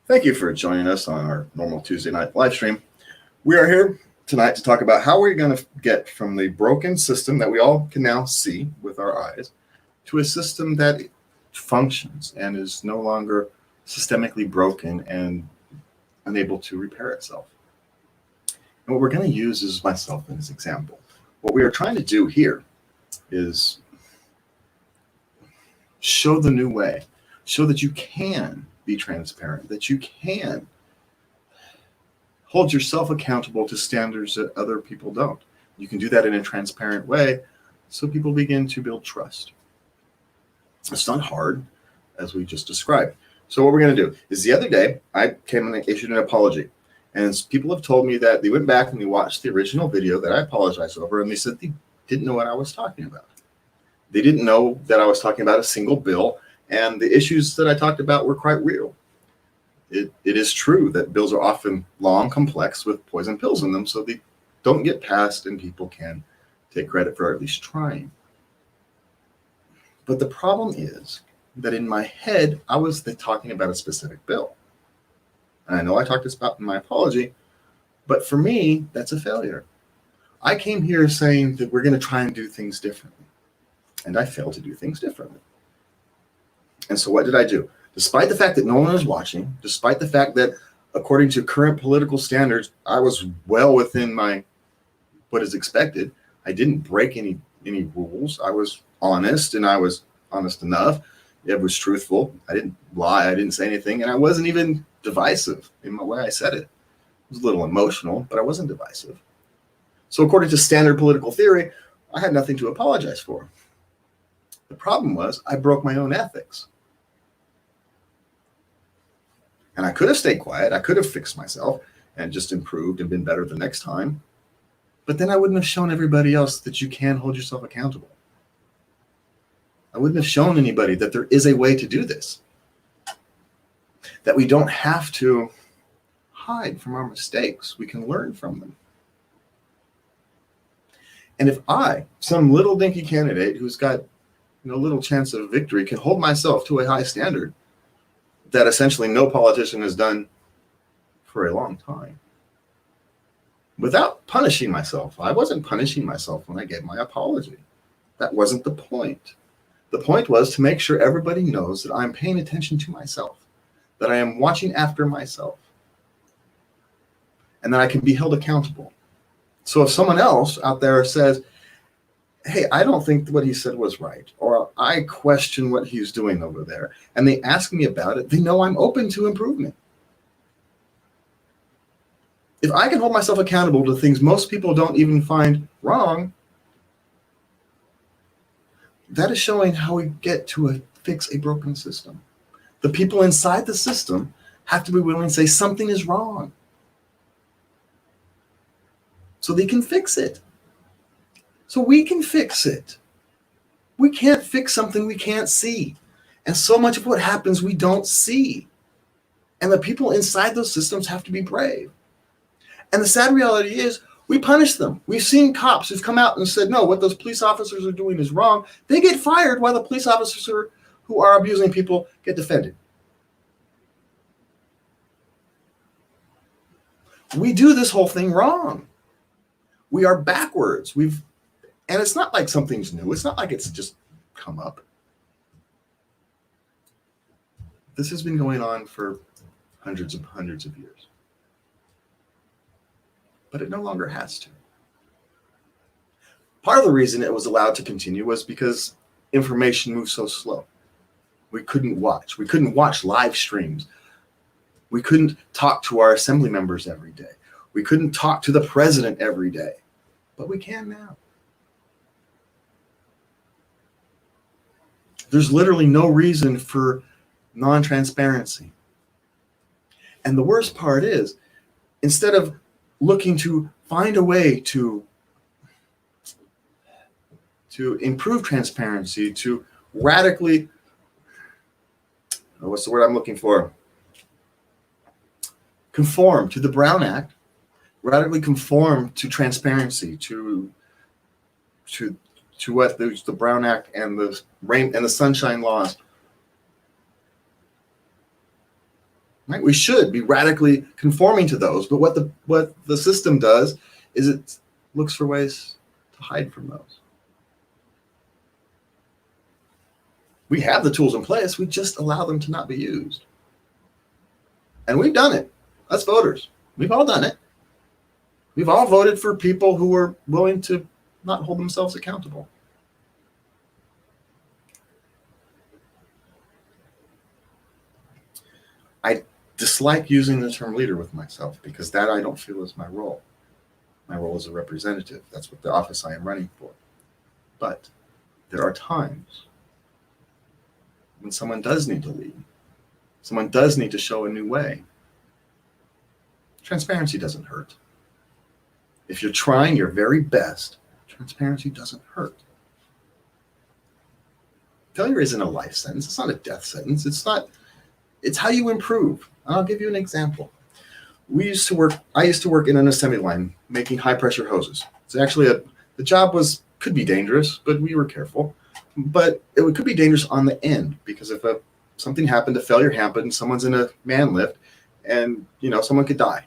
Thank you for joining us on our normal Tuesday night live stream. We are here tonight to talk about how we're going to get from the broken system that we all can now see with our eyes to a system that functions and is no longer systemically broken and unable to repair itself. And what we're going to use is myself as an example. What we are trying to do here is show the new way, show that you can be transparent, that you can hold yourself accountable to standards that other people don't. You can do that in a transparent way so people begin to build trust. It's not hard, as we just described. So what we're going to do is the other day, I came and issued an apology. And people have told me that they went back and they watched the original video that I apologized over, and they said they didn't know what I was talking about. They didn't know that I was talking about a single bill, and the issues that I talked about were quite real. It is true that bills are often long, complex, with poison pills in them, so they don't get passed and people can take credit for at least trying. But the problem is that in my head, I was talking about a specific bill. And I know I talked this about in my apology, but for me, that's a failure. I came here saying that we're going to try and do things differently, and I failed to do things differently. And so what did I do? Despite the fact that no one was watching, despite the fact that according to current political standards, I was well within what is expected. I didn't break any rules. I was honest, and I was honest enough. It was truthful. I didn't lie. I didn't say anything, and I wasn't even divisive in the way I said it. It was a little emotional, but I wasn't divisive. So according to standard political theory, I had nothing to apologize for. The problem was I broke my own ethics. And I could have stayed quiet. I could have fixed myself and just improved and been better the next time. But then I wouldn't have shown everybody else that you can hold yourself accountable. I wouldn't have shown anybody that there is a way to do this. That we don't have to hide from our mistakes. We can learn from them. And if I, some little dinky candidate who's got little chance of victory, can hold myself to a high standard that essentially no politician has done for a long time, without punishing myself. I wasn't punishing myself when I gave my apology. That wasn't the point. The point was to make sure everybody knows that I'm paying attention to myself, that I am watching after myself, and that I can be held accountable. So if someone else out there says, hey, I don't think what he said was right, or I question what he's doing over there, and they ask me about it, they know I'm open to improvement. If I can hold myself accountable to things most people don't even find wrong, that is showing how we get to fix a broken system. The people inside the system have to be willing to say something is wrong so they can fix it. So we can fix it. We can't fix something we can't see. And so much of what happens we don't see. And the people inside those systems have to be brave. And the sad reality is we punish them. We've seen cops who've come out and said, no, what those police officers are doing is wrong. They get fired while the police officers who are abusing people get defended. We do this whole thing wrong. We are backwards. And it's not like something's new. It's not like it's just come up. This has been going on for hundreds of years. But it no longer has to. Part of the reason it was allowed to continue was because information moved so slow. We couldn't watch. We couldn't watch live streams. We couldn't talk to our assembly members every day. We couldn't talk to the president every day. But we can now. There's literally no reason for non-transparency. And the worst part is, instead of looking to find a way to improve transparency, to radically, what's the word I'm looking for? Conform to the Brown Act, radically conform to transparency, to what the Brown Act and the Sunshine Laws. Right? We should be radically conforming to those, but what the system does is it looks for ways to hide from those. We have the tools in place, we just allow them to not be used. And we've done it. Us voters, we've all done it. We've all voted for people who were willing to not hold themselves accountable. I dislike using the term leader with myself because that I don't feel is my role. My role is a representative. That's what the office I am running for. But there are times when someone does need to lead. Someone does need to show a new way. Transparency doesn't hurt. If you're trying your very best, transparency doesn't hurt. Failure isn't a life sentence. It's not a death sentence. It's how you improve. And I'll give you an example. I used to work in an assembly line making high pressure hoses. It's actually the job could be dangerous, but we were careful. But it could be dangerous on the end because if something happened, a failure happened, someone's in a man lift, and someone could die.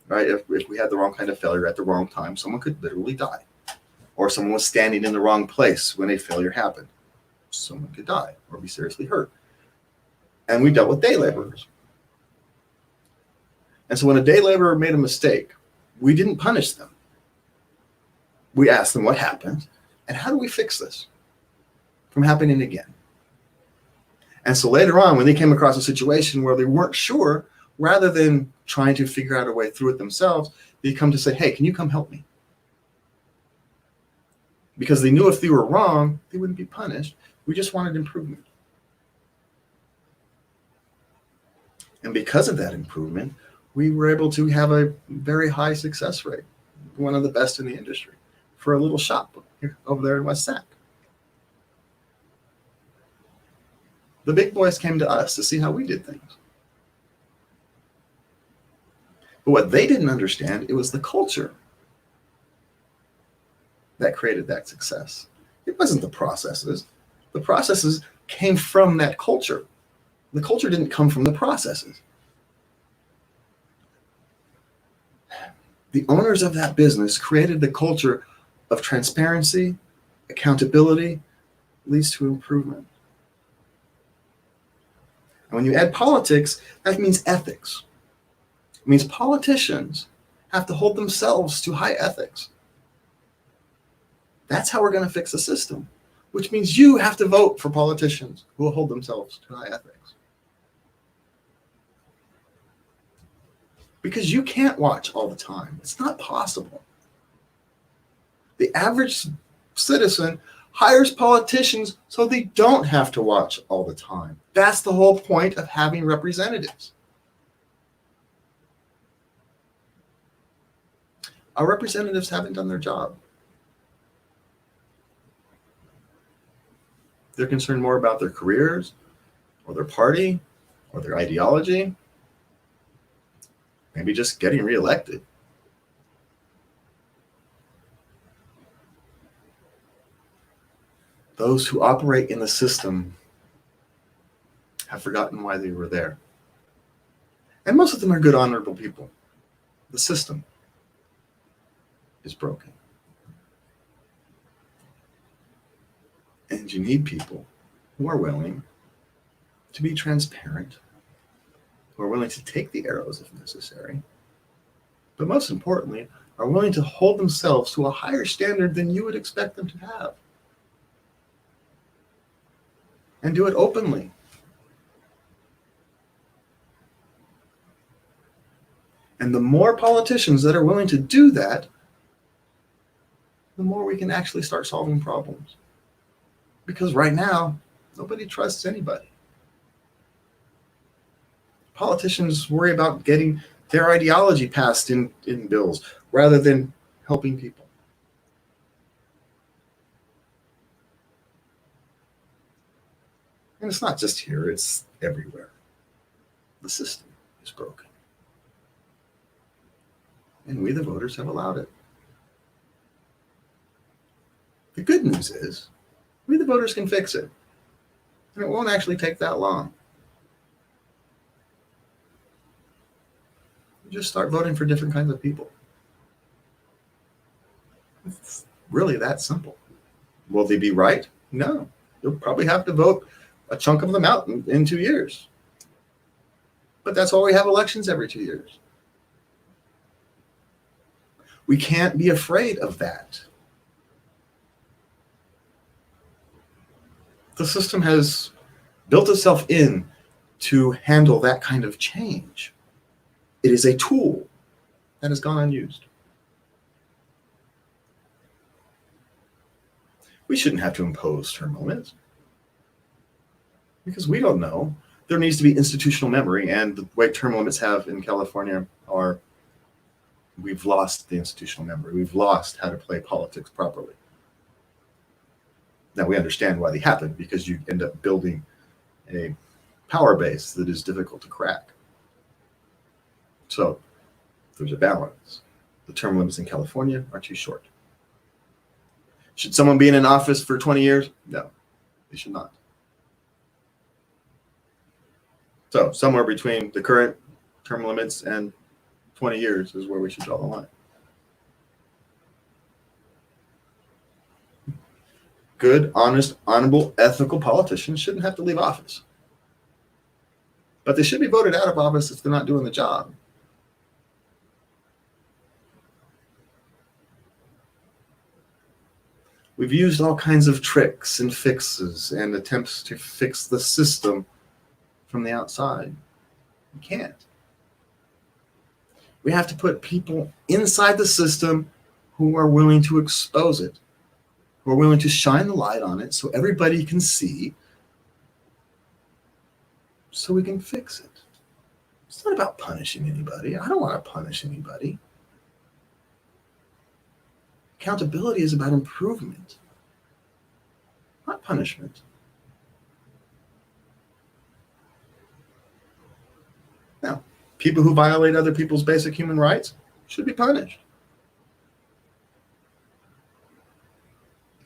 Right? If we had the wrong kind of failure at the wrong time, someone could literally die. Or someone was standing in the wrong place when a failure happened. Someone could die or be seriously hurt. And we dealt with day laborers. And so when a day laborer made a mistake, we didn't punish them. We asked them what happened and how do we fix this from happening again? And so later on, when they came across a situation where they weren't sure, rather than trying to figure out a way through it themselves, they come to say, hey, can you come help me? Because they knew if they were wrong, they wouldn't be punished. We just wanted improvement. And because of that improvement, we were able to have a very high success rate, one of the best in the industry, for a little shop here, over there in West Sac. The big boys came to us to see how we did things. But what they didn't understand, it was the culture that created that success. It wasn't the processes. The processes came from that culture. The culture didn't come from the processes. The owners of that business created the culture of transparency, accountability, leads to improvement. And when you add politics, that means ethics. It means politicians have to hold themselves to high ethics. That's how we're going to fix the system, which means you have to vote for politicians who will hold themselves to high ethics. Because you can't watch all the time. It's not possible. The average citizen hires politicians so they don't have to watch all the time. That's the whole point of having representatives. Our representatives haven't done their job. They're concerned more about their careers or their party or their ideology, maybe just getting reelected. Those who operate in the system have forgotten why they were there. And most of them are good, honorable people. The system is broken. And you need people who are willing to be transparent, who are willing to take the arrows if necessary, but most importantly, are willing to hold themselves to a higher standard than you would expect them to have. And do it openly. And the more politicians that are willing to do that, the more we can actually start solving problems. Because right now, nobody trusts anybody. Politicians worry about getting their ideology passed in bills rather than helping people. And it's not just here, it's everywhere. The system is broken. And we, the voters, have allowed it. The good news is, we, the voters, can fix it. And it won't actually take that long. Just start voting for different kinds of people. It's really that simple. Will they be right? No. You'll probably have to vote a chunk of them out in 2 years. But that's why we have elections every 2 years. We can't be afraid of that. The system has built itself in to handle that kind of change. It is a tool that has gone unused. We shouldn't have to impose term limits because we don't know. There needs to be institutional memory, and the way term limits have in California are we've lost the institutional memory. We've lost how to play politics properly. Now we understand why they happen, because you end up building a power base that is difficult to crack. So there's a balance. The term limits in California are too short. Should someone be in an office for 20 years? No, they should not. So somewhere between the current term limits and 20 years is where we should draw the line. Good, honest, honorable, ethical politicians shouldn't have to leave office. But they should be voted out of office if they're not doing the job. We've used all kinds of tricks and fixes and attempts to fix the system from the outside. We can't. We have to put people inside the system who are willing to expose it, who are willing to shine the light on it so everybody can see, so we can fix it. It's not about punishing anybody. I don't want to punish anybody. Accountability is about improvement, not punishment. Now, people who violate other people's basic human rights should be punished.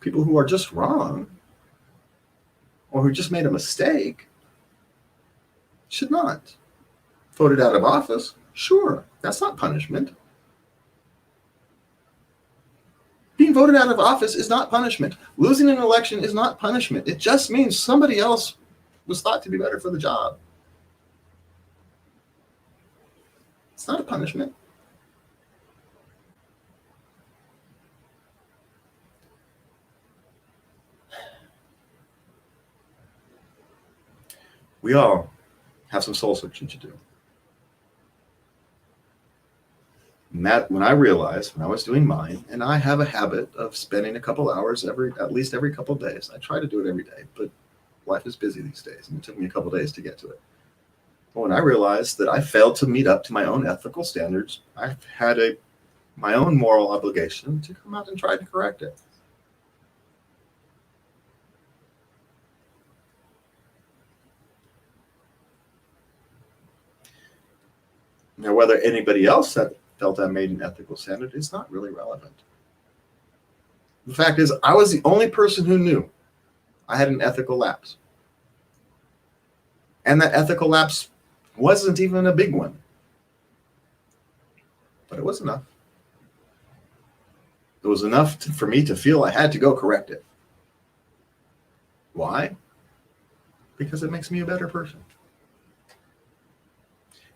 People who are just wrong or who just made a mistake should not. Voted out of office, sure, that's not punishment. Being voted out of office is not punishment. Losing an election is not punishment. It just means somebody else was thought to be better for the job. It's not a punishment. We all have some soul searching to do. And that, when I realized, when I was doing mine, and I have a habit of spending a couple hours at least every couple of days. I try to do it every day, but life is busy these days, and it took me a couple of days to get to it. But when I realized that I failed to meet up to my own ethical standards, I had my own moral obligation to come out and try to correct it. Now, whether anybody else felt I made an ethical standard is not really relevant. The fact is, I was the only person who knew I had an ethical lapse. And that ethical lapse wasn't even a big one. But it was enough. It was enough for me to feel I had to go correct it. Why? Because it makes me a better person.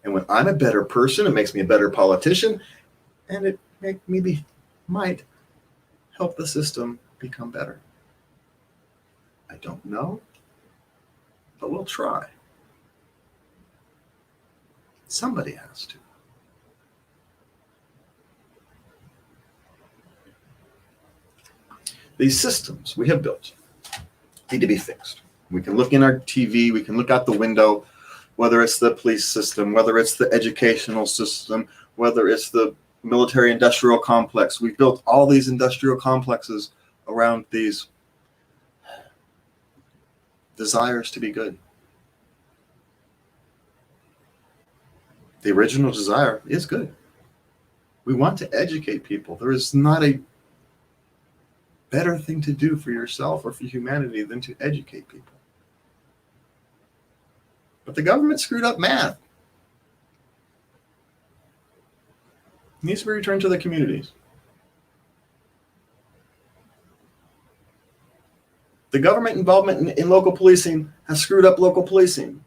And when I'm a better person, it makes me a better politician, and it might help the system become better. I don't know, but we'll try. Somebody has to. These systems we have built need to be fixed. We can look in our TV, we can look out the window, whether it's the police system, whether it's the educational system, whether it's the military-industrial complex. We've built all these industrial complexes around these desires to be good. The original desire is good. We want to educate people. There is not a better thing to do for yourself or for humanity than to educate people. But the government screwed up math. needs to be returned to the communities. The government involvement in local policing has screwed up local policing.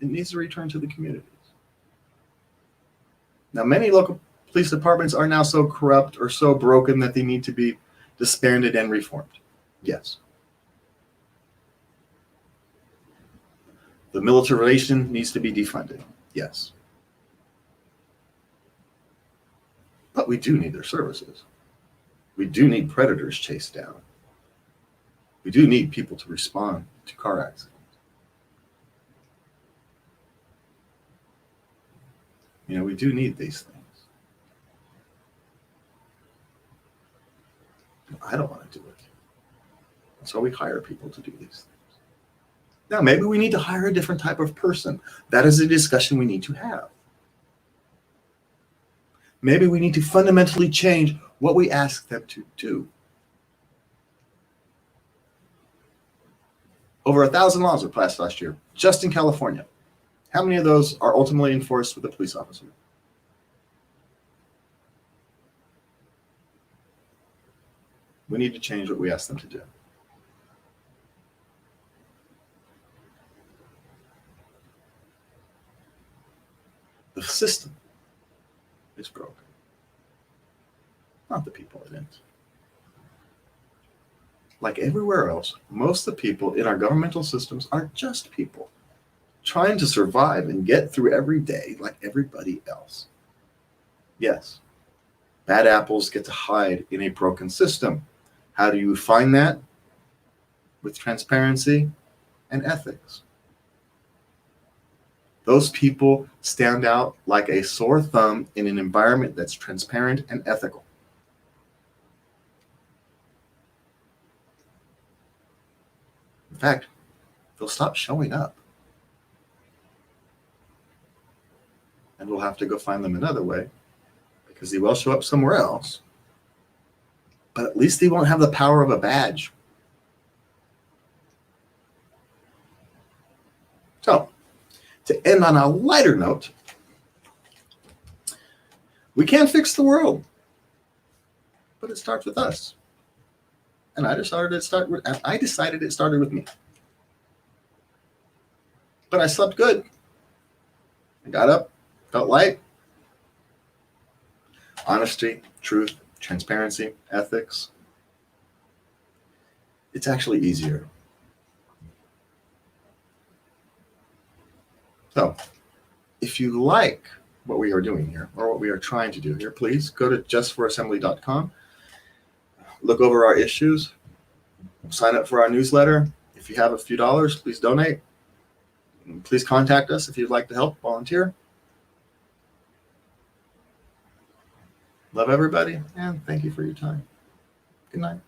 It needs to return to the communities. Now, many local police departments are now so corrupt or so broken that they need to be disbanded and reformed. Yes. The militarization needs to be defunded. Yes. But we do need their services. We do need predators chased down. We do need people to respond to car accidents. We do need these things. I don't want to do it. So we hire people to do these things. Now, maybe we need to hire a different type of person. That is a discussion we need to have. Maybe we need to fundamentally change what we ask them to do. Over 1,000 laws were passed last year, just in California. How many of those are ultimately enforced with a police officer? We need to change what we ask them to do. The system is broken, not the people in it. Like everywhere else, most of the people in our governmental systems are just people trying to survive and get through every day like everybody else. Yes, bad apples get to hide in a broken system. How do you find that? With transparency and ethics. Those people stand out like a sore thumb in an environment that's transparent and ethical. In fact, they'll stop showing up. And we'll have to go find them another way because they will show up somewhere else. But at least they won't have the power of a badge. So, to end on a lighter note, we can't fix the world, but it starts with us. And I decided it started with me. But I slept good. I got up, felt light. Honesty, truth, transparency, ethics. It's actually easier. So, if you like what we are doing here, or what we are trying to do here, please go to justforassembly.com. Look over our issues. Sign up for our newsletter. If you have a few dollars, please donate. Please contact us if you'd like to help volunteer. Love everybody, and thank you for your time. Good night.